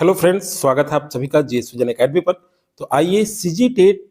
Hello friends, स्वागत है आप सभी का जीएस विजन एकेडमी पर। तो आइए सीजी टेट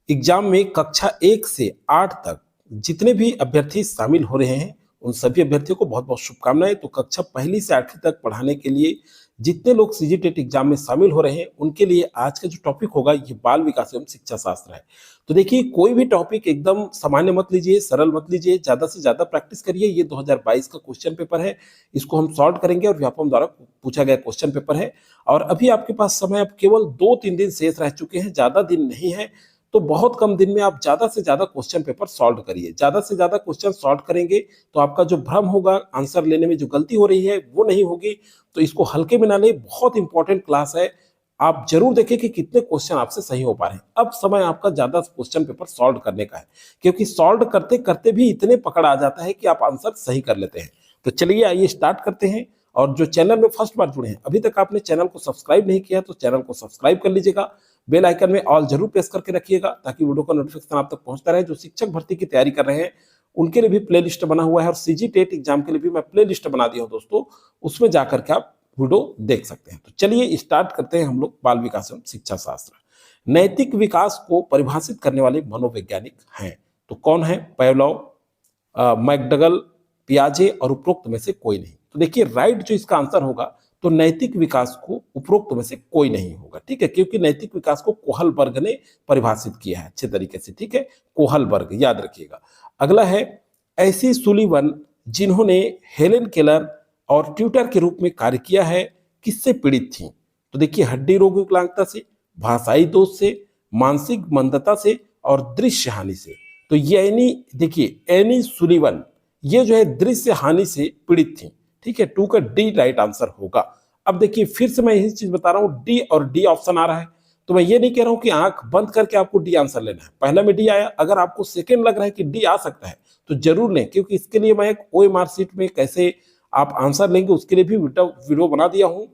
एग्जाम में कक्षा 1 से 8 तक जितने भी अभ्यर्थी शामिल हो रहे हैं उन सभी अभ्यर्थियों को बहुत बहुत शुभकामनाएं। तो कक्षा 1 से 8वीं तक पढ़ाने के लिए जितने लोग सीजी टेट एग्जाम में शामिल हो रहे हैं उनके लिए आज का जो टॉपिक होगा ये बाल विकास एवं शिक्षा शास्त्र है। तो देखिए, कोई भी टॉपिक एकदम सामान्य मत लीजिए, सरल मत लीजिए, ज्यादा से ज्यादा प्रैक्टिस करिए। ये 2022 का क्वेश्चन पेपर है, इसको हम सॉल्व करेंगे और व्यापम द्वारा पूछा गया क्वेश्चन पेपर है। और अभी आपके पास समय अब केवल 2-3 दिन शेष रह चुके हैं, ज्यादा दिन नहीं है। तो बहुत कम दिन में आप ज्यादा से ज्यादा क्वेश्चन पेपर सॉल्व करिए। ज्यादा से ज्यादा क्वेश्चन सॉल्व करेंगे तो आपका जो भ्रम होगा, आंसर लेने में जो गलती हो रही है वो नहीं होगी। तो इसको हल्के में ना ले, बहुत इंपॉर्टेंट क्लास है। आप जरूर देखें कि कितने क्वेश्चन आपसे सही हो पा रहे हैं। अब समय आपका ज्यादा क्वेश्चन पेपर सॉल्व करने का है, क्योंकि सॉल्व करते करते भी इतने पकड़ आ जाता है कि आप आंसर सही कर लेते हैं। तो चलिए आइए स्टार्ट करते हैं। और जो चैनल में फर्स्ट बार जुड़े हैं, अभी तक आपने चैनल को सब्सक्राइब नहीं किया तो चैनल को सब्सक्राइब कर लीजिएगा। बेल आइकन में ऑल जरूर प्रेस करके रखिएगा ताकि वीडियो का नोटिफिकेशन आप तक पहुंचता रहे। जो शिक्षक भर्ती की तैयारी कर रहे हैं उनके लिए भी प्लेलिस्ट बना हुआ है और सीजी टेट एग्जाम के लिए भी मैं प्लेलिस्ट बना दिया हूं दोस्तों, उसमें जाकर के आप वीडियो देख सकते हैं। तो चलिए स्टार्ट करते हैं हम लोग बाल विकास एवं शिक्षा शास्त्र। नैतिक विकास को परिभाषित करने वाले मनोवैज्ञानिक हैं, तो कौन है? पेवलोव, मैकडगल, पियाजे और उपरोक्त में से कोई नहीं। तो देखिए, राइट जो इसका आंसर होगा तो नैतिक विकास को उपरोक्त में से कोई नहीं होगा, ठीक है, क्योंकि नैतिक विकास को कोहलबर्ग ने परिभाषित किया है अच्छे तरीके से, ठीक है, कोहलबर्ग याद रखिएगा। अगला है ऐसी सुलीवन, जिन्होंने हेलेन केलर और ट्यूटर के रूप में कार्य किया है, किससे पीड़ित थी? तो देखिए, हड्डी रोग विकलांगता से, भाषाई दोष से, मानसिक मंदता से और दृश्य हानि से। तो ये एनी सुलीवन ये जो है दृश्य हानि से पीड़ित थी, ठीक है। 2 का डी राइट आंसर होगा। अब देखिए, फिर से मैं यही चीज बता रहा हूं, डी और डी ऑप्शन आ रहा है, तो मैं ये नहीं कह रहा हूं कि आंख बंद करके आपको डी आंसर लेना है। पहला में डी आया, अगर आपको सेकंड लग रहा है कि डी आ सकता है तो जरूर लें, क्योंकि इसके लिए मैं एक ओएमआर शीट में कैसे आप आंसर लेंगे उसके लिए भी वीडियो बना दिया हूं,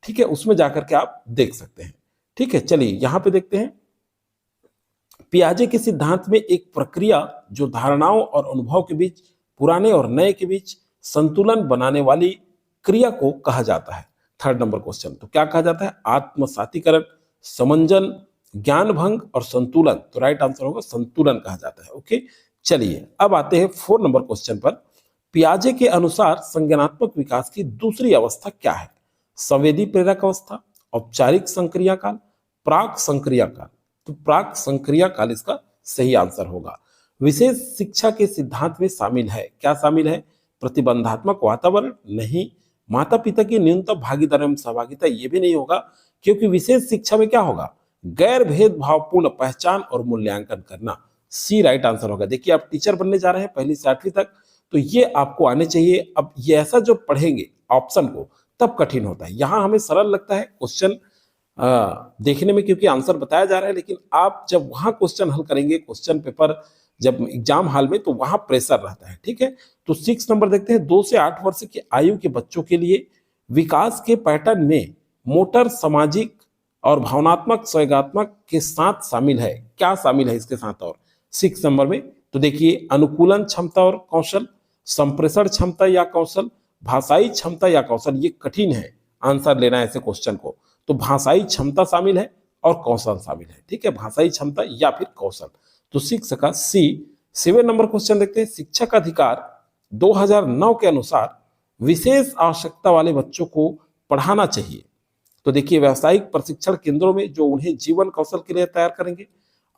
ठीक है, उसमें जाकर के आप देख सकते हैं, ठीक है। चलिए यहां पे देखते हैं, पियाजे के सिद्धांत में एक प्रक्रिया जो धारणाओं और अनुभव के बीच, पुराने और नए के बीच संतुलन बनाने वाली क्रिया को कहा जाता है। 3rd नंबर क्वेश्चन, तो क्या कहा जाता है? आत्मसातीकरण, समंजन, ज्ञान भंग और संतुलन। तो राइट आंसर होगा संतुलन कहा जाता है। ओके, चलिए अब आते हैं 4 नंबर क्वेश्चन पर। पियाजे के अनुसार संज्ञानात्मक विकास की दूसरी अवस्था क्या है? संवेदी प्रेरक अवस्था, औपचारिक संक्रिया काल, प्राक संक्रिया काल। तो प्राक संक्रिया काल इसका सही आंसर होगा। विशेष शिक्षा के सिद्धांत में शामिल है, क्या शामिल है? प्रतिबंधात्मक वातावरण नहीं, माता पिता की न्यूनतम भागीदारी एवं सहभागिता, ये भी नहीं होगा, क्योंकि विशेष शिक्षा में क्या होगा? गैर भेदभावपूर्ण पहचान और मूल्यांकन करना। सी राइट आंसर होगा। देखिए, आप टीचर बनने जा रहे हैं 1 से 8वीं तक, तो ये आपको आने चाहिए। अब ये ऐसा जो पढ़ेंगे ऑप्शन को तब कठिन होता है, यहां हमें सरल लगता है क्वेश्चन देखने में, क्योंकि आंसर बताया जा रहा है, लेकिन आप जब वहां क्वेश्चन हल करेंगे, क्वेश्चन पेपर जब एग्जाम हॉल में, तो वहां प्रेशर रहता है, ठीक है। तो 6 नंबर देखते हैं, 2 से 8 वर्ष की आयु के बच्चों के लिए विकास के पैटर्न में मोटर, सामाजिक और भावनात्मक, संवेगात्मक के साथ शामिल है, क्या शामिल है इसके साथ? और 6 नंबर में तो देखिए, अनुकूलन क्षमता और कौशल, संप्रेषण क्षमता या कौशल, भाषाई क्षमता या कौशल। ये कठिन है आंसर लेना ऐसे क्वेश्चन को, तो भाषाई क्षमता शामिल है और कौशल शामिल है, ठीक है, भाषाई क्षमता या फिर कौशल। तो 6 का सी। 7 नंबर क्वेश्चन देखते हैं, शिक्षक अधिकार 2009 के अनुसार विशेष आवश्यकता वाले बच्चों को पढ़ाना चाहिए। तो देखिए, व्यावसायिक प्रशिक्षण केंद्रों में जो उन्हें जीवन कौशल के लिए तैयार करेंगे,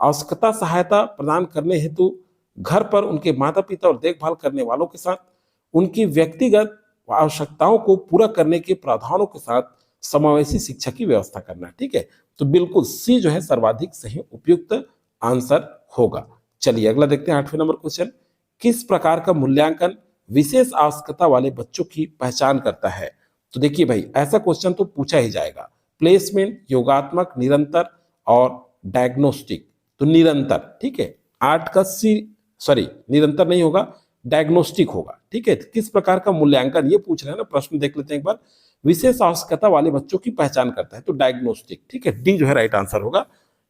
आवश्यकता सहायता प्रदान करने हेतु घर पर उनके माता पिता और देखभाल करने वालों के साथ, उनकी व्यक्तिगत आवश्यकताओं को पूरा करने के प्रावधानों के साथ समावेशी शिक्षा की व्यवस्था करना, ठीक है। तो बिल्कुल सी जो है सर्वाधिक सही उपयुक्त आंसर होगा। चलिए अगला देखते हैं, 8वें नंबर क्वेश्चन, किस प्रकार का मूल्यांकन विशेष आवश्यकता वाले बच्चों की पहचान करता है? तो देखिए भाई, ऐसा क्वेश्चन तो पूछा ही जाएगा। प्लेसमेंट, योगात्मक, निरंतर और डायग्नोस्टिक। तो निरंतर, ठीक है, 8 का सी, सॉरी निरंतर नहीं होगा, डायग्नोस्टिक होगा, ठीक है। किस प्रकार का मूल्यांकन ये पूछ रहे हैं ना, प्रश्न देख लेते हैं एक बार। विशेष आवश्यकता वाले बच्चों की पहचान करता है, तो डायग्नोस्टिक, ठीक है, डी जो है राइट आंसर होगा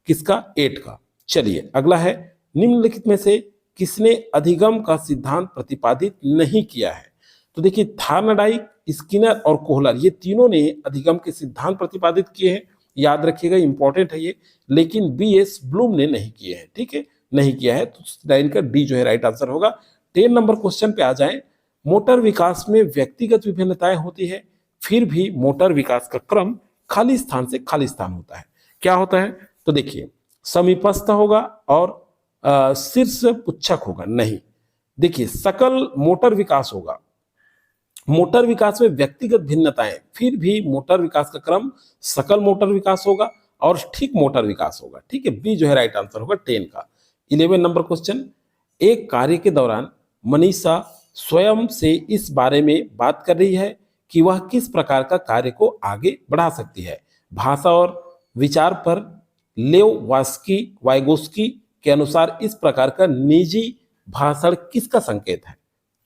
किसका? 8 का। चलिए अगला है, निम्नलिखित में से किसने अधिगम का सिद्धांत प्रतिपादित नहीं किया है? तो देखिए थार्नडाइक, स्किनर और कोहलर ये तीनों ने अधिगम के सिद्धांत प्रतिपादित किए हैं, याद रखिएगा इंपॉर्टेंट है ये, लेकिन बीएस ब्लूम ने नहीं किए हैं, ठीक है, नहीं किया है, तो लाइन का डी जो है राइट आंसर होगा। 10 नंबर क्वेश्चन पे आ जाएं। मोटर विकास में व्यक्तिगत विभिन्नताएं होती है, फिर भी मोटर विकास का क्रम खाली स्थान से खाली स्थान होता है। क्या होता है? तो देखिए समीपस्थ होगा और शीर्ष पुच्छक होगा, नहीं। देखिए सकल मोटर विकास होगा, मोटर विकास में व्यक्तिगत भिन्नताएं, फिर भी मोटर विकास का क्रम सकल मोटर विकास होगा और ठीक मोटर विकास होगा, ठीक है, बी जो है राइट आंसर होगा 10 का। 11 नंबर क्वेश्चन, एक कार्य के दौरान मनीषा स्वयं से इस बारे में बात कर रही है कि वह किस प्रकार का कार्य को आगे बढ़ा सकती है। भाषा और विचार पर लेव वाइगोस्की के अनुसार इस प्रकार का निजी भाषण किसका संकेत है?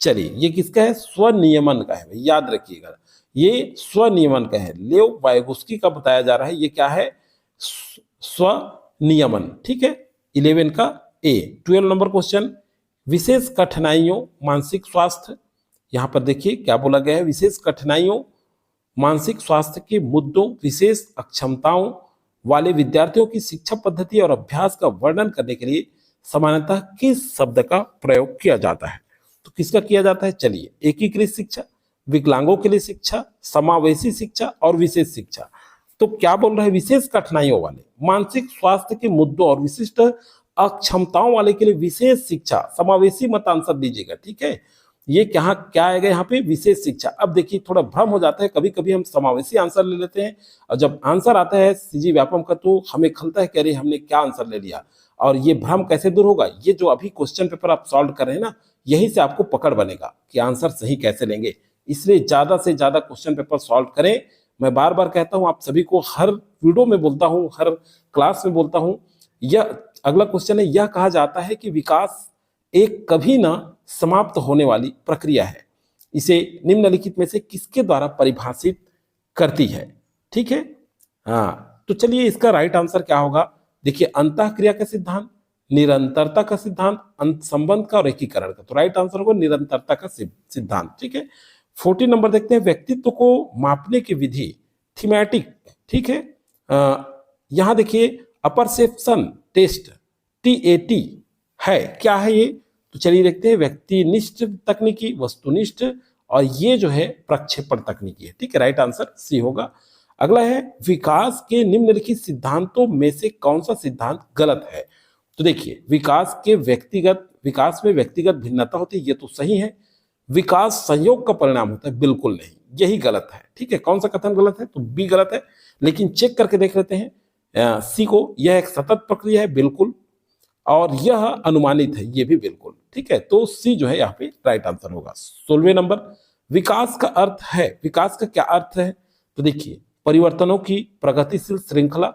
चलिए ये किसका है? स्वनियमन का है, याद रखिएगा ये स्वनियमन का है। लेव वाइगोस्की का बताया जा रहा है, ये क्या है? स्वनियमन, ठीक है, 11 का ए। 12 नंबर क्वेश्चन, विशेष कठिनाइयों मानसिक स्वास्थ्य, यहां पर देखिए क्या बोला गया है, विशेष कठिनाइयों मानसिक स्वास्थ्य के मुद्दों, विशेष अक्षमताओं वाले विद्यार्थियों की शिक्षा पद्धति और अभ्यास का वर्णन करने के लिए सामान्यतः किस शब्द का प्रयोग किया जाता है? तो किसका किया जाता है? चलिए एकीकृत शिक्षा, विकलांगों के लिए शिक्षा, समावेशी शिक्षा और विशेष शिक्षा। तो क्या बोल रहे हैं? विशेष कठिनाइयों वाले, मानसिक स्वास्थ्य के मुद्दों और विशिष्ट अक्षमताओं वाले के लिए विशेष शिक्षा, समावेशी मत आंसर दीजिएगा, ठीक है। ये क्या आएगा यहाँ पे? विशेष शिक्षा। अब देखिए थोड़ा भ्रम हो जाता है, कभी कभी हम समावेशी आंसर ले लेते हैं और जब आंसर आता है सीजी व्यापम का तो हमें खलता है कि अरे हमने क्या आंसर ले लिया। और ये भ्रम कैसे दूर होगा? ये जो अभी क्वेश्चन पेपर आप सॉल्व कर रहे हैं ना, यही से आपको पकड़ बनेगा कि आंसर सही कैसे लेंगे। इसलिए ज्यादा से ज्यादा क्वेश्चन पेपर सॉल्व करें। मैं बार बार कहता हूं, आप सभी को हर वीडियो में बोलता हूं, हर क्लास में बोलता हूं। यह अगला क्वेश्चन है, यह कहा जाता है कि विकास एक कभी ना समाप्त होने वाली प्रक्रिया है, इसे निम्नलिखित में से किसके द्वारा परिभाषित करती है? ठीक है, हाँ, तो चलिए इसका राइट आंसर क्या होगा? देखिए अंतःक्रिया का सिद्धांत, निरंतरता का सिद्धांत, अंत संबंध का और एकीकरण का। तो राइट आंसर होगा निरंतरता का सिद्धांत, ठीक है। 14 नंबर देखते हैं, व्यक्तित्व को मापने की विधि, थीमेटिक, ठीक है। यहां देखिए अपरसेप्शन टेस्ट, TAT है, क्या है ये? तो चलिए देखते हैं, व्यक्तिनिष्ठ तकनीकी, वस्तुनिष्ठ और ये जो है प्रक्षेपण तकनीकी है, ठीक है, राइट आंसर सी होगा। अगला है, विकास के निम्नलिखित सिद्धांतों में से कौन सा सिद्धांत गलत है? तो देखिए विकास में व्यक्तिगत भिन्नता होती है, ये तो सही है। विकास संयोग का परिणाम होता है, बिल्कुल नहीं, यही गलत है, ठीक है। कौन सा कथन गलत है? तो बी गलत है, लेकिन चेक करके देख लेते हैं सी को। यह एक सतत प्रक्रिया है, बिल्कुल, और यह अनुमानित है, ये भी बिल्कुल, ठीक है। तो सी जो है यहाँ पे राइट आंसर होगा। 16वें नंबर, विकास का अर्थ है, विकास का क्या अर्थ है? तो देखिए परिवर्तनों की प्रगतिशील श्रृंखला,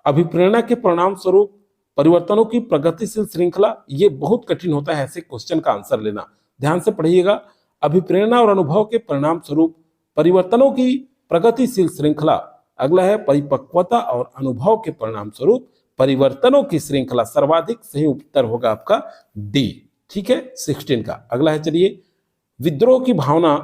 अभिप्रेरणा के परिणाम स्वरूप परिवर्तनों की प्रगतिशील श्रृंखला। ये बहुत कठिन होता है ऐसे क्वेश्चन का आंसर लेना, ध्यान से पढ़िएगा। अभिप्रेरणा और अनुभव के परिणाम स्वरूप परिवर्तनों की प्रगतिशील श्रृंखला। अगला है परिपक्वता और अनुभव के परिणाम स्वरूप परिवर्तनों की श्रृंखला। सर्वाधिक सही उत्तर होगा आपका डी, ठीक है, 16 का। अगला है, चलिए, विद्रोह की भावना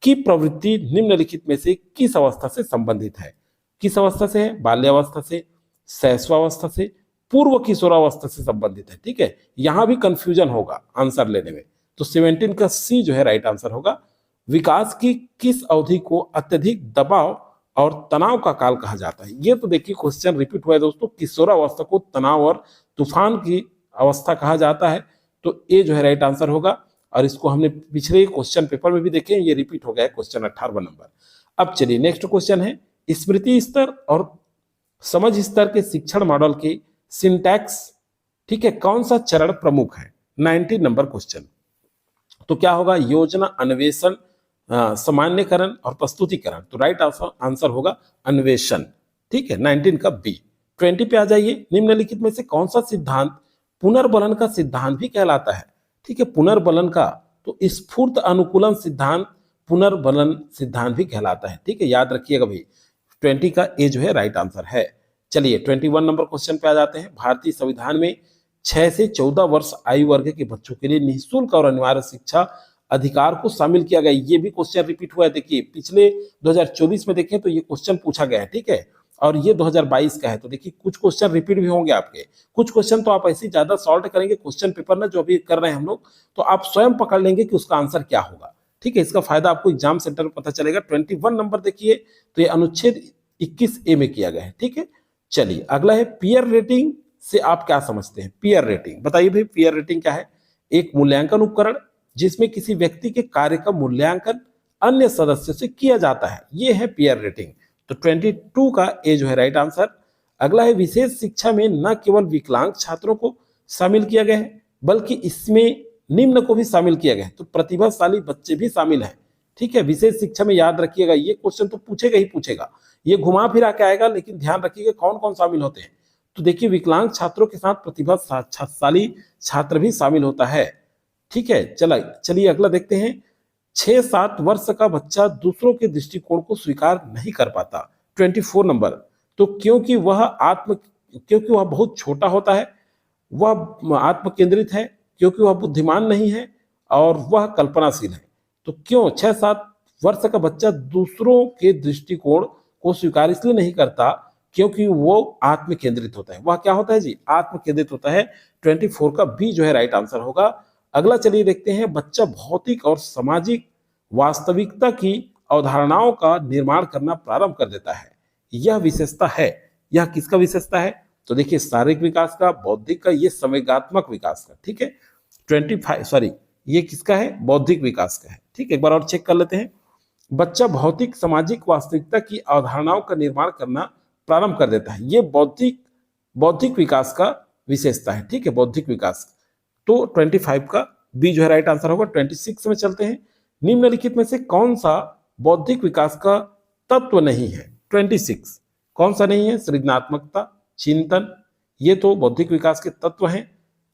की प्रवृत्ति निम्नलिखित में से किस अवस्था से संबंधित है? किस अवस्था से है? बाल्यावस्था से, शैशवावस्था से, पूर्व किशोरावस्था से संबंधित है, ठीक है। यहां भी कंफ्यूजन होगा आंसर लेने में, तो 17 का सी जो है राइट आंसर होगा। विकास की किस अवधि को अत्यधिक दबाव और तनाव का काल कहा जाता है? ये तो देखिए क्वेश्चन रिपीट हुआ है दोस्तों, किशोरावस्था को तनाव और तूफान की अवस्था कहा जाता है, तो ए जो है राइट आंसर होगा। और इसको हमने पिछले क्वेश्चन पेपर में भी देखे, ये रिपीट हो गया है क्वेश्चन 18वां नंबर। अब चलिए नेक्स्ट क्वेश्चन है, स्मृति स्तर और समझ स्तर के शिक्षण मॉडल के सिंटैक्स, ठीक है, कौन सा चरण प्रमुख है? 19 नंबर क्वेश्चन। तो क्या होगा? योजना, अन्वेषण, सामान्यकरण और प्रस्तुतिकरण। तो राइट आंसर होगा अन्वेषण, ठीक है, 19 का बी। 20 पे आ जाइए, निम्नलिखित में से कौन सा सिद्धांत पुनर्बलन का सिद्धांत भी कहलाता है? ठीक है, पुनर्बलन का, तो स्फूर्त अनुकूलन सिद्धांत पुनर्बलन सिद्धांत भी कहलाता है, ठीक है, याद रखिएगा भाई। 20 का ए जो है राइट आंसर है। चलिए 21 नंबर क्वेश्चन पे आ जाते हैं। भारतीय संविधान में 6 से 14 वर्ष आयु वर्ग के बच्चों के लिए निःशुल्क और अनिवार्य शिक्षा अधिकार को शामिल किया गया। ये भी क्वेश्चन रिपीट हुआ है। देखिए पिछले 2024 में देखें तो ये क्वेश्चन पूछा गया है, ठीक है, और ये 2022 का है। तो देखिए कुछ क्वेश्चन रिपीट भी होंगे आपके, कुछ क्वेश्चन तो आप ऐसे ज्यादा सॉल्व करेंगे क्वेश्चन पेपर में जो अभी कर रहे हैं हम लोग, तो आप स्वयं पकड़ लेंगे कि उसका आंसर क्या होगा, ठीक है। इसका फायदा आपको एग्जाम सेंटर में पता चलेगा। 21 नंबर देखिए, तो ये अनुच्छेद 21A में किया गया है, ठीक है। चलिए अगला है पीयर रेटिंग से आप क्या समझते हैं। पीयर रेटिंग बताइए भाई, पीयर रेटिंग क्या है। एक मूल्यांकन उपकरण जिसमें किसी व्यक्ति के कार्य का मूल्यांकन अन्य सदस्यों से किया जाता है, ये है पीयर रेटिंग। तो 22 का ए जो है राइट आंसर। अगला है विशेष शिक्षा में न केवल विकलांग छात्रों को शामिल किया गया है बल्कि इसमें निम्न को भी शामिल किया गया है, तो प्रतिभाशाली बच्चे भी शामिल हैं, ठीक है। विशेष शिक्षा में याद रखिएगा, ये क्वेश्चन तो पूछेगा ही पूछेगा, ये घुमा फिरा के आएगा, लेकिन ध्यान रखिएगा कौन कौन शामिल होते हैं। तो देखिए विकलांग छात्रों के साथ प्रतिभाशाली छात्र भी शामिल होता है, ठीक है। चलिए अगला देखते हैं। 6-7 वर्ष का बच्चा दूसरों के दृष्टिकोण को स्वीकार नहीं कर पाता, 24 नंबर। तो क्योंकि वह बहुत छोटा होता है, वह आत्म केंद्रित है, क्योंकि वह बुद्धिमान नहीं है और वह कल्पनाशील है। तो क्यों 6-7 वर्ष का बच्चा दूसरों के दृष्टिकोण को स्वीकार इसलिए नहीं करता, क्योंकि वो आत्म केंद्रित होता है। वह क्या होता है जी, आत्म केंद्रित होता है। 24 का बी जो है राइट आंसर होगा। अगला चलिए देखते हैं। बच्चा भौतिक और सामाजिक वास्तविकता की अवधारणाओं का निर्माण करना प्रारंभ कर देता है, यह विशेषता है। यह किसका विशेषता है, तो देखिए शारीरिक विकास का, बौद्धिक का, ये संवेगात्मक विकास का, ठीक है। 25 ये किसका है, बौद्धिक विकास का है, ठीक है। एक बार और चेक कर लेते हैं। बच्चा भौतिक सामाजिक वास्तविकता की अवधारणाओं का निर्माण करना प्रारंभ कर देता है, ये बौद्धिक विकास का विशेषता है, ठीक है, बौद्धिक विकास। तो 25 का बी जो है राइट आंसर होगा। 26 में चलते हैं। निम्नलिखित में से कौन सा बौद्धिक विकास का तत्व नहीं है। 26 कौन सा नहीं है, सृजनात्मकता, चिंतन, ये तो बौद्धिक विकास के तत्व हैं।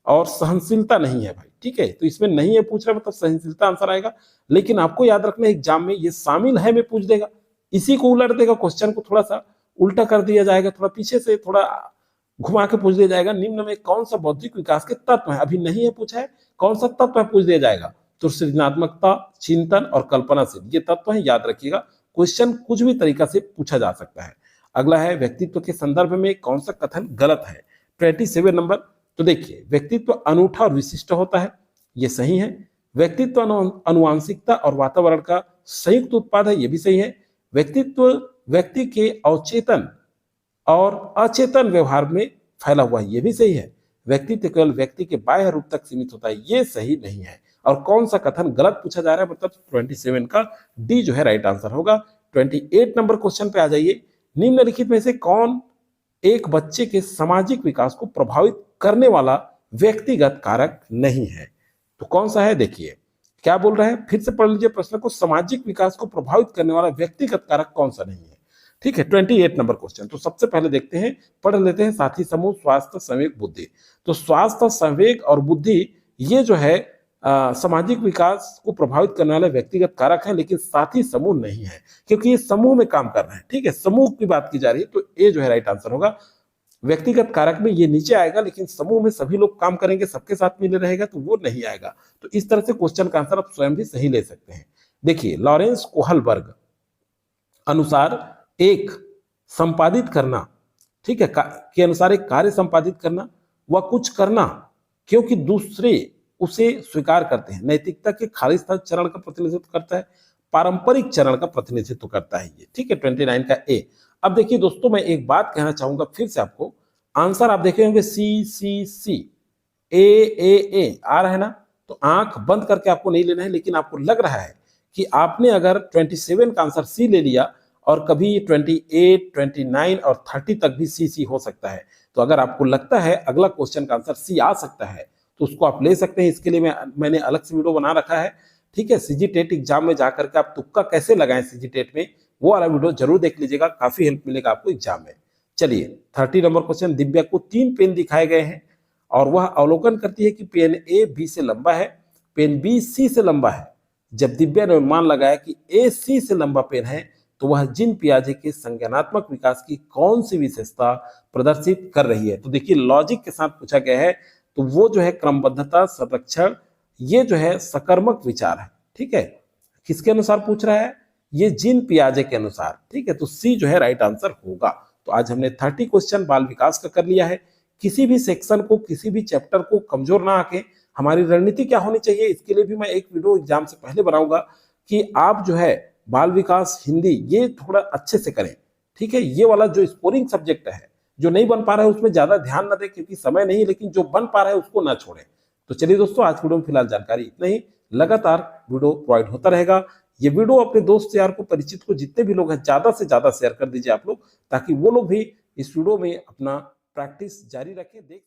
और सहनशीलता नहीं है भाई, ठीक है। तो इसमें नहीं है पूछ रहा मतलब सहनशीलता आंसर आएगा। लेकिन आपको याद रखना है एग्जाम में ये शामिल है में पूछ देगा, इसी को उलट देगा, क्वेश्चन को थोड़ा सा उल्टा कर दिया जाएगा, थोड़ा पीछे से थोड़ा घुमा के पूछ दिया जाएगा। निम्न में कौन सा बौद्धिक विकास के तत्व है, अभी नहीं है पूछा है, कौन सा तत्व है पूछ दिया जाएगा। तो सृजनात्मकता, चिंतन और कल्पनाशील, ये तत्व है, याद रखिएगा। क्वेश्चन कुछ भी तरीका से पूछा जा सकता है। अगला है व्यक्तित्व के संदर्भ में कौन सा कथन गलत है। 27 नंबर। तो देखिए व्यक्तित्व अनूठा और विशिष्ट होता है, ये सही है। व्यक्तित्व अनुवांशिकता और वातावरण का संयुक्त उत्पाद है, ये भी सही है। व्यक्तित्व व्यक्ति के अवचेतन और अचेतन व्यवहार में फैला हुआ है, ये भी सही है। व्यक्तित्व केवल व्यक्ति के बाह्य रूप तक सीमित होता है, ये सही नहीं है। और कौन सा कथन गलत पूछा जा रहा है, मतलब 27 का डी जो है राइट आंसर होगा। 28 नंबर क्वेश्चन पे आ जाइए। निम्नलिखित में से कौन एक बच्चे के सामाजिक विकास को प्रभावित करने वाला व्यक्तिगत कारक नहीं है। तो कौन सा है, देखिए क्या बोल रहा है, फिर से पढ़ लीजिए प्रश्न को। सामाजिक विकास को प्रभावित करने वाला व्यक्तिगत कारक कौन सा नहीं है, ठीक है। 28 नंबर क्वेश्चन। तो सबसे पहले देखते हैं, पढ़ लेते हैं। साथी समूह, स्वास्थ्य, संवेग, बुद्धि। तो स्वास्थ्य, संवेग और बुद्धि ये जो है सामाजिक विकास को प्रभावित करने वाले व्यक्तिगत कारक है, लेकिन साथी समूह नहीं है, क्योंकि ये समूह में काम कर रहे हैं, ठीक है। समूह की बात की जा रही है, तो ए जो है राइट आंसर होगा। व्यक्तिगत कारक में ये नीचे आएगा, लेकिन समूह में सभी लोग काम करेंगे, सबके साथ मिले रहेगा, तो वो नहीं आएगा। तो इस तरह से क्वेश्चन का आंसर आप स्वयं भी सही ले सकते हैं। देखिए लॉरेंस कोहलबर्ग अनुसार एक संपादित करना, ठीक है, के अनुसार एक कार्य संपादित करना व कुछ करना क्योंकि दूसरे उसे स्वीकार करते हैं, नैतिकता के खालिद चरण का प्रतिनिधित्व करता है, पारंपरिक चरण का प्रतिनिधित्व करता है ये, ठीक है। 29 का ए। अब देखिए दोस्तों, मैं एक बात कहना चाहूंगा फिर से आपको, आंसर आप देखे होंगे सी ए आ रहा है ना, तो आंख बंद करके आपको नहीं लेना है, लेकिन आपको लग रहा है कि आपने अगर 27 का आंसर सी ले लिया और कभी 28, 29 और 30 तक भी सी हो सकता है, तो अगर आपको लगता है अगला क्वेश्चन का आंसर सी आ सकता है तो उसको आप ले सकते हैं। इसके लिए मैंने अलग से वीडियो बना रखा है, ठीक है। सीजी टेट एग्जाम में जाकर के आप तुक्का कैसे लगाएं सीजी टेट में, वो वाला वीडियो जरूर देख लीजिएगा, काफी हेल्प मिलेगा आपको एग्जाम में। चलिए 30 नंबर क्वेश्चन। दिव्या को 3 पेन दिखाए गए हैं और वह अवलोकन करती है कि पेन ए बी से लंबा है, पेन बी सी से लंबा है। जब दिव्या ने अनुमान लगाया कि ए सी से लंबा पेन है, तो वह जीन पियाजे के संज्ञानात्मक विकास की कौन सी विशेषता प्रदर्शित कर रही है। तो देखिए लॉजिक के साथ पूछा गया है, तो वो जो है क्रमबद्धता, संरक्षण, ये जो है सकर्मक विचार है, ठीक है, किसके अनुसार पूछ रहा है, ये जीन पियाजे के अनुसार, ठीक है, तो सी जो है राइट आंसर होगा। तो आज हमने 30 क्वेश्चन बाल विकास का कर लिया है। किसी भी सेक्शन को, किसी भी चैप्टर को कमजोर ना आके हमारी रणनीति क्या होनी चाहिए, इसके लिए भी मैं एक वीडियो एग्जाम से पहले बनाऊंगा कि आप जो है बाल विकास हिंदी ये थोड़ा अच्छे से करें, ठीक है। ये वाला जो स्कोरिंग सब्जेक्ट है, जो नहीं बन पा रहा है उसमें ज्यादा ध्यान ना दें क्योंकि समय नहीं, लेकिन जो बन पा रहा है उसको ना छोड़ें। तो चलिए दोस्तों, आज वीडियो में फिलहाल जानकारी इतना ही, लगातार वीडियो प्रोवाइड होता रहेगा। ये वीडियो अपने दोस्त यार को, परिचित को, जितने भी लोग हैं ज्यादा से ज्यादा शेयर कर दीजिए आप लोग, ताकि वो लोग भी इस वीडियो में अपना प्रैक्टिस जारी रखें। देख